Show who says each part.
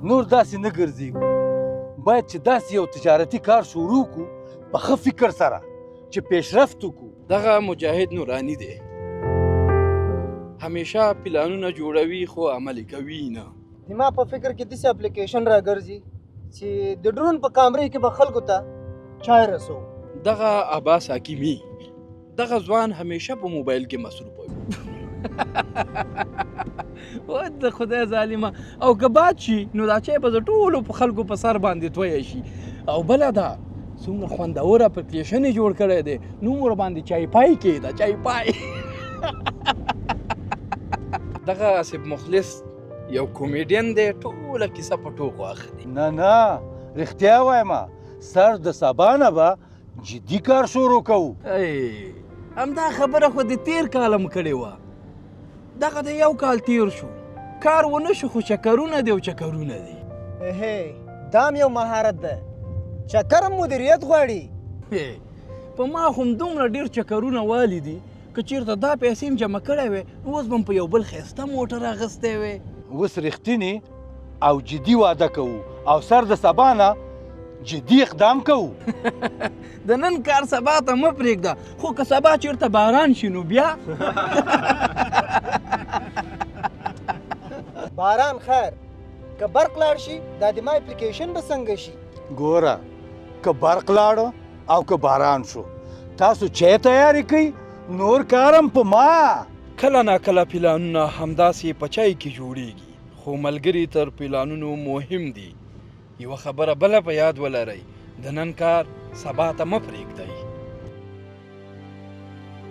Speaker 1: نور داسې نه ګرځېږو باید چې داسې یو تجارتي کار شروع کړو په ښه فکر سره چې پیشرفت وکړو.
Speaker 2: دغه مجاهد نوراني دی، همیشه پلانونه جوړوي خو عملي کوي نه.
Speaker 3: زما په فکر کې داسې اپلیکیشن راګرځي چې د ډرون په کامرې کې به خلکو ته چای رسو.
Speaker 2: دغه عباس حکیمي دغه ځوان همیشه په موبایل کې مصروف وي. و د خدای ظالمه، او که باد شي نو دا چای به د ټولو په خلکو په سر باندې تویه شي. او بله دا څومره خوندور اپلیکیشن یې جوړ کړی دی، نوم ورباندې چای پای کېده، چای پای. دغه آصف مخلص یو کومیډین دی، ټوله کیسه په ټوکو اخلي.
Speaker 1: نه رښتیا وایم، سر د سبا نه به جدي کار شروع کوو.
Speaker 2: همدا خبره خو د تیر کالم کړې وه، دغه د یو کال تیر شو، کار ونه شو، خو چکرونه دی او چکرونه دی.
Speaker 3: دام یو مهارت ده، چکر مدیریت غواړي.
Speaker 2: په ما خو دومره ډېر چکرونه والي دي، که چېرته دا پیسې م جمع کړی وې اوس به م په یو بل ښایسته موټر اخیستی وې.
Speaker 1: اوس رښتینې او جدي واده کوو او سر د سبا نه جدي اقدام کوو.
Speaker 2: د نن کار سبا ته مه پرېږده، خو که سبا چېرته باران شي نو بیا.
Speaker 3: باران خیر، که برق لاړ شي دا د ما اپلیکیشن به څنګه شي؟
Speaker 1: ګوره، که برق لاړو او که باران شو، تاسو چای تیاری کوئ، نور کارم په ما.
Speaker 2: کله ناکله پلانونه همداسې په چای کې جوړیږي، خو ملګري تر پلانونو مهم دي. یوه خبره بله په یاد ولرئ، د نن کار سبا ته مه پرېږدئ.